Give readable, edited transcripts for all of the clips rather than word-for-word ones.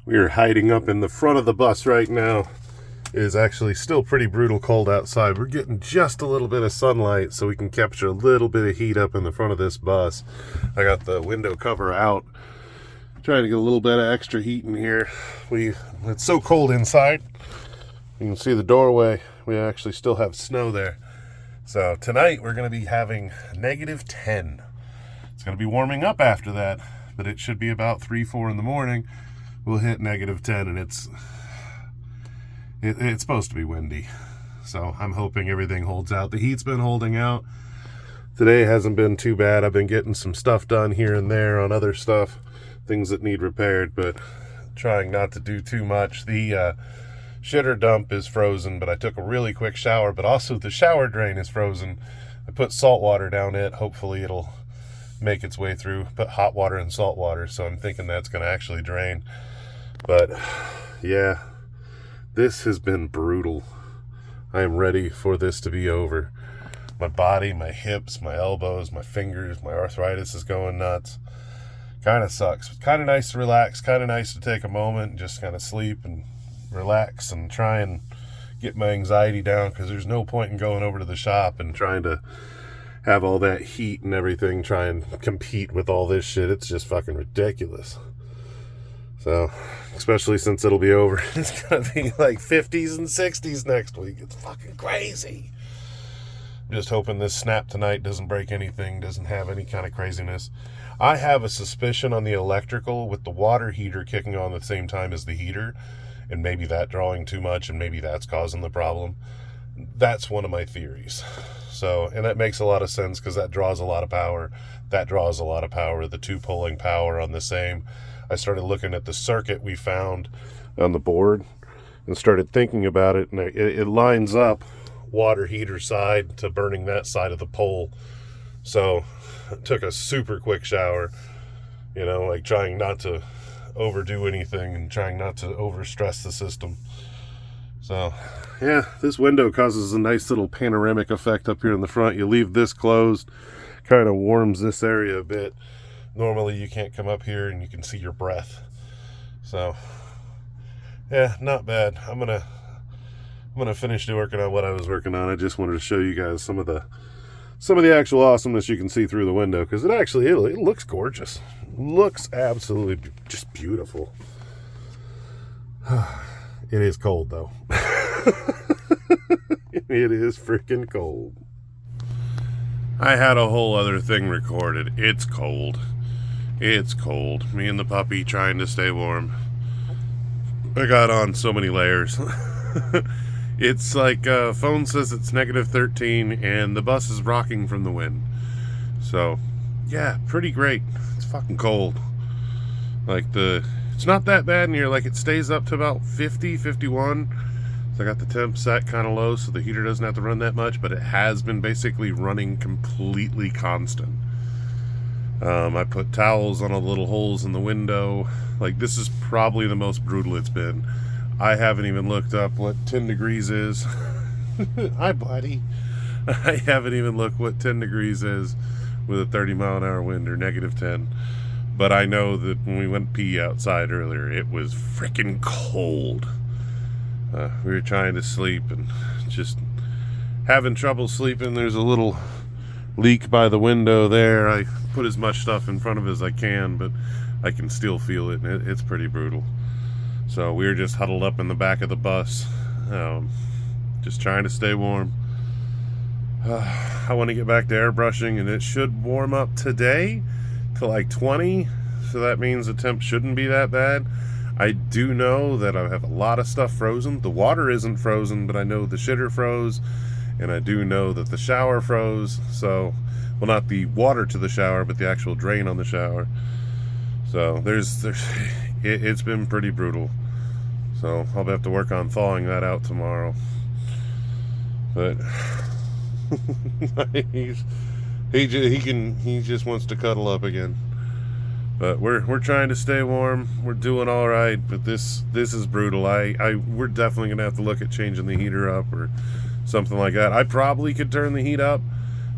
We are hiding up in the front of the bus right now. It is actually still pretty brutal cold outside. We're getting just a little bit of sunlight so we can capture a little bit of heat up in the front of this bus. I got the window cover out, trying to get a little bit of extra heat in here. It's so cold inside. You can see the doorway. We actually still have snow there. So tonight we're going to be having -10. It's going to be warming up after that, but it should be about 3-4 in the morning. We'll hit -10, and it's supposed to be windy. So I'm hoping everything holds out. The heat's been holding out. Today hasn't been too bad. I've been getting some stuff done here and there on other stuff, things that need repaired, but trying not to do too much. The shitter dump is frozen, but I took a really quick shower, but also the shower drain is frozen. I put salt water down it. Hopefully it'll make its way through. Put hot water and salt water, so I'm thinking that's going to actually drain. But yeah, this has been brutal. I am ready for this to be over. My body, my hips, my elbows, my fingers, my arthritis is going nuts. Kind of sucks. Kind of nice to relax, kind of nice to take a moment and just kind of sleep and relax and try and get my anxiety down, because there's no point in going over to the shop and trying to have all that heat and everything, try and compete with all this shit. It's just fucking ridiculous. So, especially since it'll be over. It's gonna be like 50s and 60s next week. It's fucking crazy. I'm just hoping this snap tonight doesn't break anything, doesn't have any kind of craziness. I have a suspicion on the electrical with the water heater kicking on at the same time as the heater, and maybe that drawing too much, and maybe that's causing the problem. That's one of my theories. So, and that makes a lot of sense, because that draws a lot of power. That draws a lot of power, the two pulling power on the same. I started looking at the circuit we found on the board and started thinking about it, and it lines up water heater side to burning that side of the pole. So I took a super quick shower, like trying not to overdo anything and trying not to overstress the system. So yeah, this window causes a nice little panoramic effect up here in the front. You leave this closed, kind of warms this area a bit. Normally you can't come up here and you can see your breath. So yeah, not bad. I'm gonna finish working on what I was working on. I just wanted to show you guys some of the actual awesomeness you can see through the window, because it looks gorgeous. It looks absolutely just beautiful. It is cold though. It is freaking cold. I had a whole other thing recorded. It's cold. It's cold. Me and the puppy trying to stay warm. I got on so many layers. It's like phone says it's -13 and the bus is rocking from the wind. So yeah, pretty great. It's fucking cold. It's not that bad in here. Like, it stays up to about 50, 51. So I got the temp set kind of low so the heater doesn't have to run that much, but it has been basically running completely constant. I put towels on all the little holes in the window. Like, this is probably the most brutal it's been. I haven't even looked up what 10 degrees is. Hi, buddy. I haven't even looked what 10 degrees is with a 30-mile-an-hour wind, or -10. But I know that when we went pee outside earlier, it was freaking cold. We were trying to sleep and just having trouble sleeping. There's a little leak by the window there. I put as much stuff in front of it as I can, but I can still feel it, and it's pretty brutal. So we were just huddled up in the back of the bus, just trying to stay warm. I want to get back to airbrushing, and it should warm up today to like 20, so that means the temp shouldn't be that bad. I do know that I have a lot of stuff frozen. The water isn't frozen, but I know the shitter froze, and I do know that the shower froze. So, well, not the water to the shower, but the actual drain on the shower. So it's been pretty brutal. So I'll have to work on thawing that out tomorrow. But he just wants to cuddle up again. But we're trying to stay warm. We're doing all right, but this is brutal. We're definitely gonna have to look at changing the heater up or something like that. I probably could turn the heat up,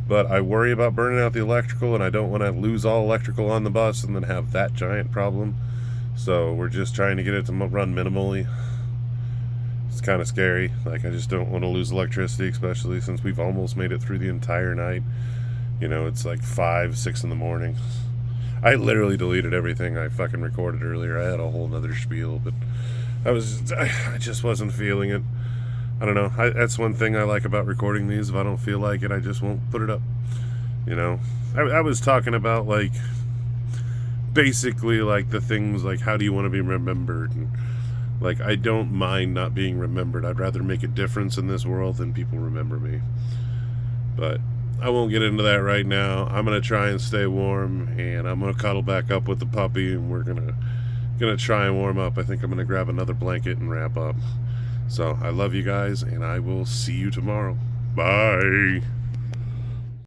but I worry about burning out the electrical, and I don't want to lose all electrical on the bus and then have that giant problem. So we're just trying to get it to run minimally. It's kind of scary. Like, I just don't want to lose electricity, especially since we've almost made it through the entire night. You know, it's like 5, 6 in the morning. I literally deleted everything I fucking recorded earlier. I had a whole nother spiel, but I just wasn't feeling it. I don't know. That's one thing I like about recording these. If I don't feel like it, I just won't put it up. You know, I was talking about, like, basically, like, the things, like, how do you want to be remembered? And, like, I don't mind not being remembered. I'd rather make a difference in this world than people remember me. But I won't get into that right now. I'm going to try and stay warm, and I'm going to cuddle back up with the puppy, and we're going to try and warm up. I think I'm going to grab another blanket and wrap up. So I love you guys, and I will see you tomorrow. Bye.